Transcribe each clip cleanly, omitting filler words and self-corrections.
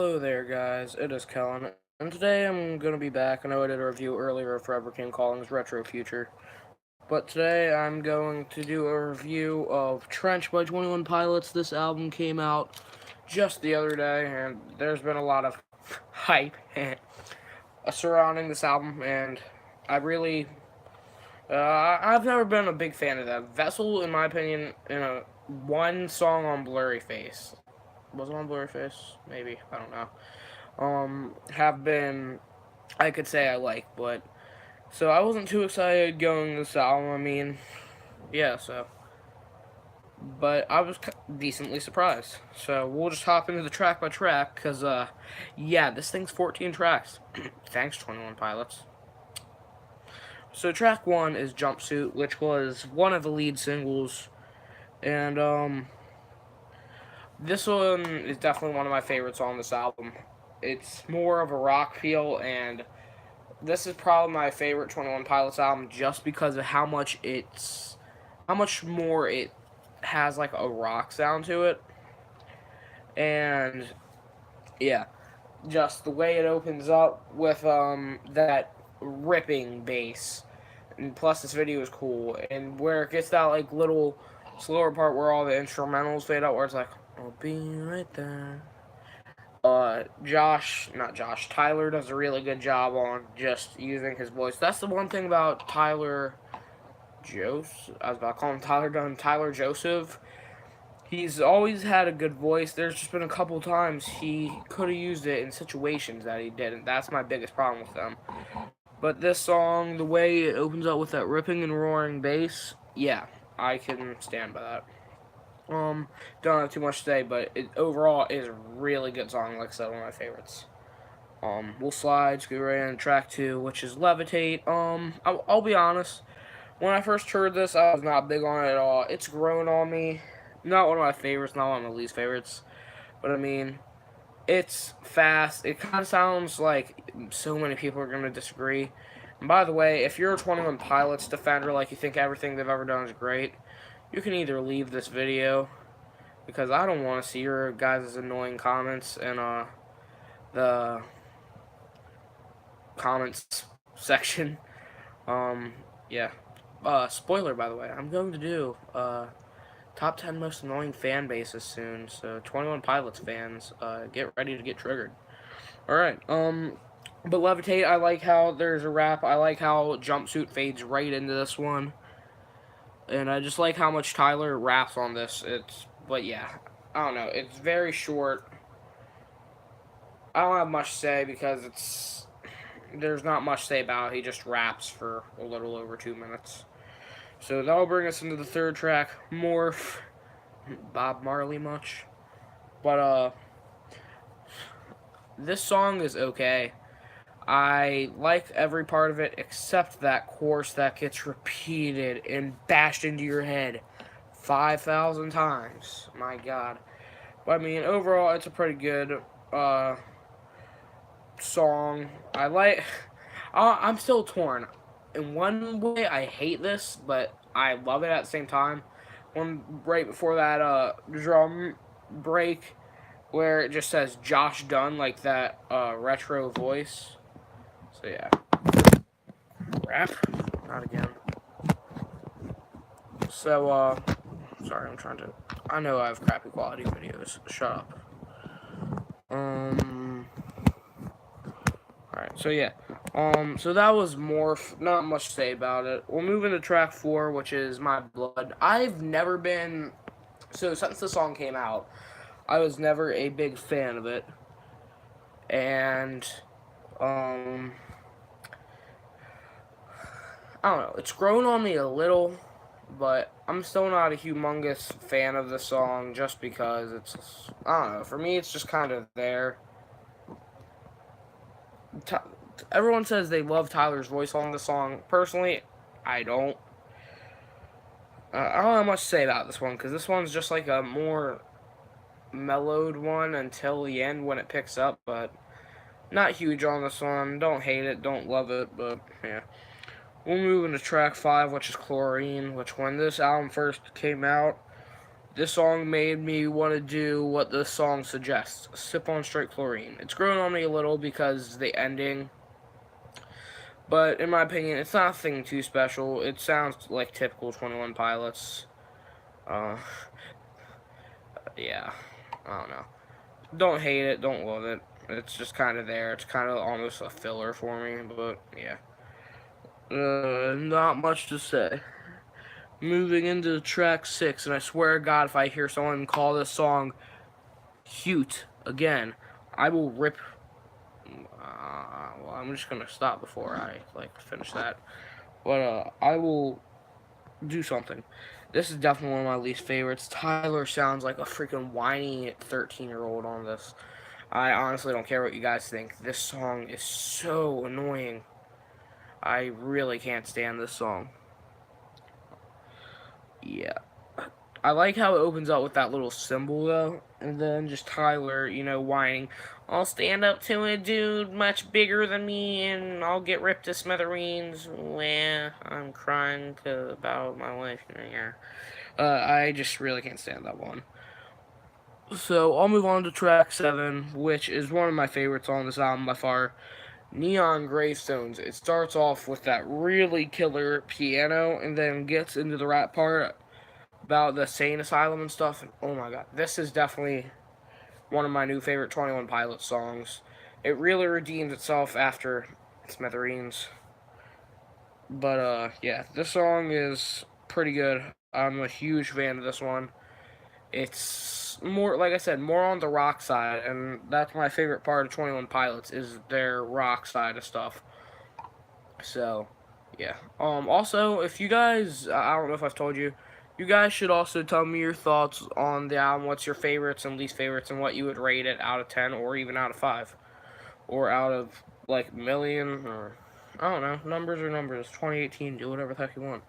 Hello there, guys. It is Kellen, and today I'm going to be back. I know I did a review earlier of Forever King Calling's Retro Future, but today I'm going to do a review of Trench by 21 Pilots. This album came out just the other day, and there's been a lot of hype surrounding this album, and I really, I've never been a big fan of that. Vessel, in my opinion, in a one song on Blurry Face. Was it on Blurry Face? Maybe. I don't know. Have been, I could say I like, but so I wasn't too excited going this album. I mean, yeah, so, but I was decently surprised. So we'll just hop into the track by track, cause yeah, this thing's 14 tracks. Thanks, 21 Pilots. So track one is Jumpsuit, which was one of the lead singles, and this one is definitely one of my favorites on this album. It's more of a rock feel, and this is probably my favorite 21 Pilots album just because of how much more it has like a rock sound to it. And yeah, just the way it opens up with that ripping bass. And plus this video is cool, and where it gets that like little slower part where all the instrumentals fade out, where it's like, I'll be right there. Not Josh, Tyler does a really good job on just using his voice. That's the one thing about Tyler Joseph. I was about to call him Tyler Dunn. Tyler Joseph. He's always had a good voice. There's just been a couple times he could have used it in situations that he didn't. That's my biggest problem with them. But this song, the way it opens up with that ripping and roaring bass, yeah, I can stand by that. Don't have too much to say, but it overall is a really good song. Like I said, one of my favorites. We'll slide, let's go right into track two, which is Levitate. I'll be honest. When I first heard this, I was not big on it at all. It's grown on me. Not one of my favorites, not one of my least favorites. But I mean, it's fast. It kind of sounds like so many people are going to disagree. And by the way, if you're a 21 Pilots defender, like you think everything they've ever done is great, you can either leave this video, because I don't want to see your guys' annoying comments in the comments section. Yeah. Spoiler, by the way, I'm going to do top 10 most annoying fan bases soon. So 21 Pilots fans, get ready to get triggered. All right. But Levitate, I like how there's a rap. I like how Jumpsuit fades right into this one, and I just like how much Tyler raps on this. But yeah, I don't know. It's very short. I don't have much to say because there's not much to say about it. He just raps for a little over 2 minutes. So that'll bring us into the third track, Morph. Bob Marley much. But this song is okay. I like every part of it except that chorus that gets repeated and bashed into your head 5,000 times. My God. But I mean, overall, it's a pretty good song. I'm still torn. In one way, I hate this, but I love it at the same time. One right before that drum break, where it just says Josh Dunn, like that retro voice. So yeah, rap, not again. So sorry, I know I have crappy quality videos. Shut up. Alright, so yeah. So that was Morph. Not much to say about it. We'll move into track 4, which is My Blood. I've never been... So, since the song came out, I was never a big fan of it. And, I don't know. It's grown on me a little, but I'm still not a humongous fan of the song just because it's... I don't know. For me, it's just kind of there. Everyone says they love Tyler's voice on the song. Personally, I don't. I don't have much to say about this one, because this one's just like a more mellowed one until the end when it picks up, but not huge on this one. Don't hate it, don't love it, but yeah. We'll move into track 5, which is Chlorine, which when this album first came out, This song made me want to do what the song suggests, sip on straight chlorine. It's grown on me a little because the ending, but in my opinion, it's nothing too special. It sounds like typical 21 Pilots. Uh, yeah, I don't know. Don't hate it, don't love it. It's just kind of there. It's kind of almost a filler for me, but yeah. Not much to say. Moving into track 6, and I swear to God, if I hear someone call this song cute again, I will rip. Well, I'm just gonna stop before I finish that. But I will do something. This is definitely one of my least favorites. Tyler sounds like a freaking whiny 13-year-old on this. I honestly don't care what you guys think. This song is so annoying. I really can't stand this song. Yeah. I like how it opens up with that little symbol, though. And then just Tyler, whining, I'll stand up to a dude much bigger than me, and I'll get ripped to smithereens. Well, I'm crying about my life here. I just really can't stand that one. So, I'll move on to track 7, which is one of my favorites on this album by far. Neon Gravestones. It starts off with that really killer piano, and then gets into the rap part about the insane asylum and stuff. And oh my god, this is definitely one of my new favorite 21 Pilots songs. It really redeems itself after Smithereens. But yeah, this song is pretty good. I'm a huge fan of this one. It's more, like I said, more on the rock side, and that's my favorite part of 21 Pilots is their rock side of stuff. So, yeah. Also, if you guys, I don't know if I've told you, you guys should also tell me your thoughts on the album. What's your favorites and least favorites, and what you would rate it out of 10, or even out of 5, or out of million, or I don't know. Numbers are numbers. 2018. Do whatever the heck you want.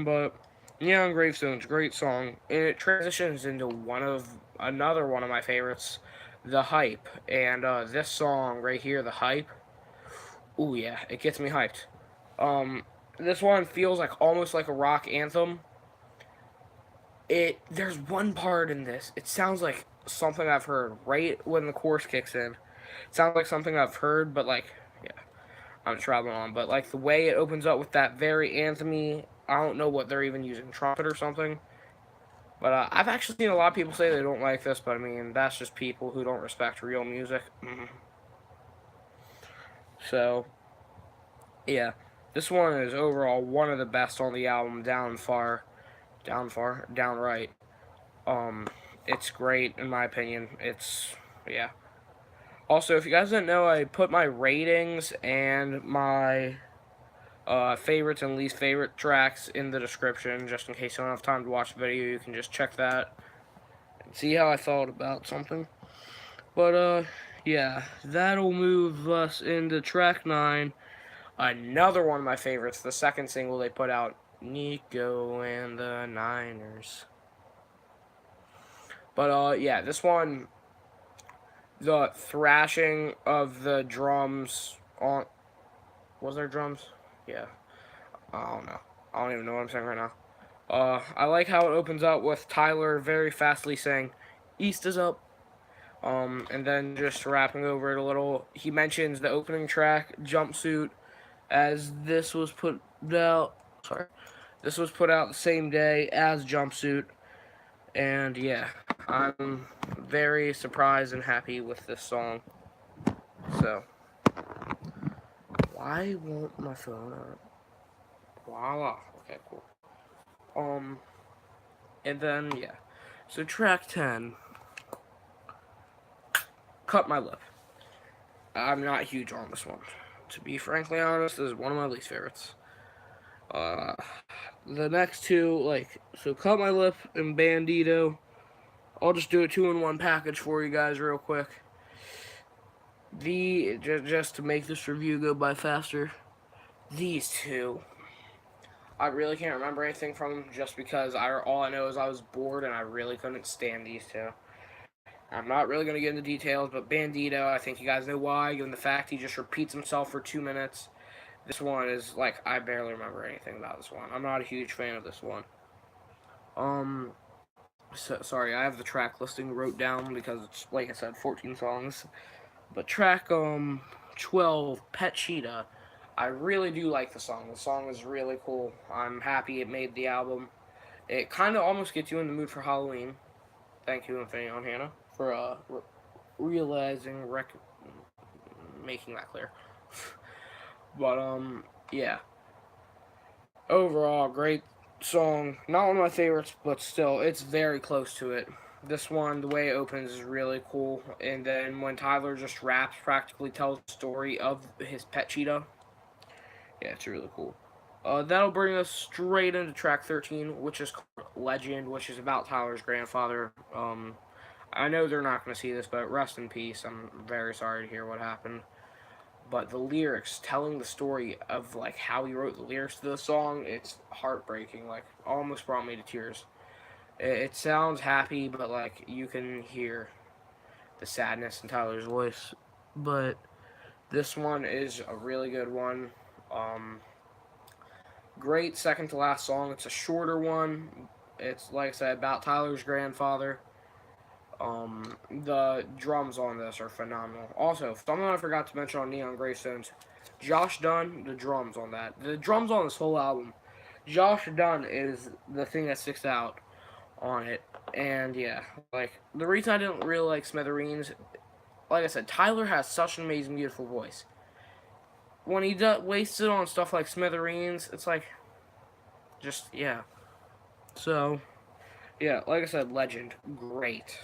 But Neon Gravestones, great song, and it transitions into another one of my favorites, The Hype, and this song right here, The Hype. Ooh yeah, it gets me hyped. This one feels almost like a rock anthem. There's one part in this. It sounds like something I've heard right when the chorus kicks in. It sounds like something I've heard, but yeah, I'm traveling on. But the way it opens up with that very anthemy, I don't know what they're even using, trumpet or something. But I've actually seen a lot of people say they don't like this, but I mean, that's just people who don't respect real music. So, yeah, this one is overall one of the best on the album, downright. It's great in my opinion. Yeah. Also, if you guys didn't know, I put my ratings and my favorites and least favorite tracks in the description, just in case you don't have time to watch the video. You can just check that and see how I thought about something. But yeah, that'll move us into track 9. Another one of my favorites, the second single they put out, Nico and the Niners. But yeah, this one, the thrashing of the drums on... Was there drums? Yeah. I don't know. I don't even know what I'm saying right now. I like how it opens up with Tyler very fastly saying, East is up. And then just rapping over it a little. He mentions the opening track, Jumpsuit, as this was put out... Sorry. This was put out the same day as Jumpsuit. And yeah, I'm very surprised and happy with this song. So, why won't my phone up? Voila. Okay, cool. And then, yeah. So, track 10. Cut My Lip. I'm not huge on this one. To be frankly honest, this is one of my least favorites. The next two, so Cut My Lip and Bandito. I'll just do a 2-in-1 package for you guys real quick. Just to make this review go by faster. These two, I really can't remember anything from them just because all I know is I was bored and I really couldn't stand these two. I'm not really going to get into details, but Bandito, I think you guys know why, given the fact he just repeats himself for 2 minutes. This one is, I barely remember anything about this one. I'm not a huge fan of this one. sorry, I have the track listing wrote down because it's, like I said, 14 songs. But track 12, Pet Cheetah. I really do like the song. The song is really cool. I'm happy it made the album. It kind of almost gets you in the mood for Halloween. Thank you, Infinity on Hannah, for realizing, making that clear. But yeah. Overall, great song. Not one of my favorites, but still, it's very close to it. This one, the way it opens is really cool. And then when Tyler just raps, practically tells the story of his pet cheetah. Yeah, it's really cool. That'll bring us straight into track 13, which is called Legend, which is about Tyler's grandfather. I know they're not going to see this, but rest in peace. I'm very sorry to hear what happened. But the lyrics, telling the story of like how he wrote the lyrics to the song, it's heartbreaking. Like almost brought me to tears. It sounds happy, but like you can hear the sadness in Tyler's voice. But this one is a really good one. Great second to last song. It's a shorter one. It's like I said about Tyler's grandfather. The drums on this are phenomenal. Also, something I forgot to mention on Neon Gravestones, Josh Dunn, the drums on that. The drums on this whole album. Josh Dunn is the thing that sticks out on it. And yeah, like the reason I didn't really like Smithereens, like I said, Tyler has such an amazing, beautiful voice. When he wastes it on stuff like Smithereens, it's like, just yeah. So yeah, like I said, Legend, great.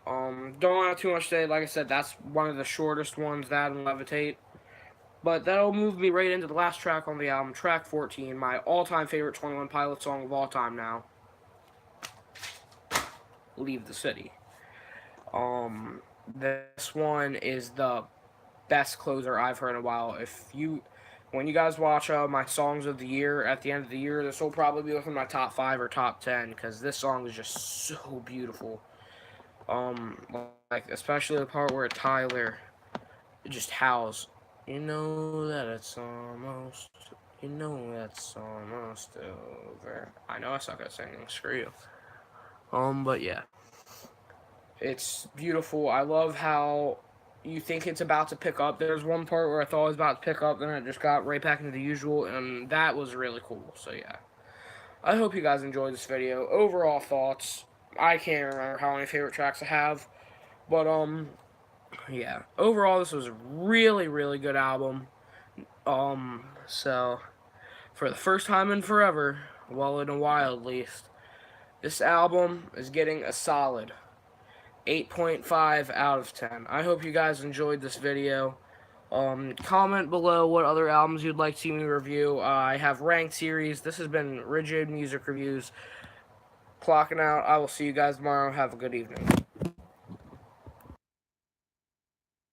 Don't have too much to say. Like I said, that's one of the shortest ones, that and Levitate. But that'll move me right into the last track on the album, track 14, my all-time favorite 21 Pilots song of all time now. Leave the City. This one is the best closer I've heard in a while. When you guys watch my songs of the year at the end of the year, this will probably be within my top 5 or top 10 because this song is just so beautiful. Like especially the part where Tyler just howls. You know that it's almost. You know that's almost over. I know I suck at singing. Screw you. But yeah, it's beautiful. I love how you think it's about to pick up. There's one part where I thought it was about to pick up, then it just got right back into the usual, and that was really cool. So yeah, I hope you guys enjoyed this video. Overall thoughts. I can't remember how many favorite tracks I have, but yeah. Overall, this was a really, really good album. So for the first time in forever, well, in a while at least, this album is getting a solid 8.5 out of 10. I hope you guys enjoyed this video. Comment below what other albums you'd like to see me review. I have ranked series. This has been Rigid Music Reviews. Clocking out. I will see you guys tomorrow. Have a good evening.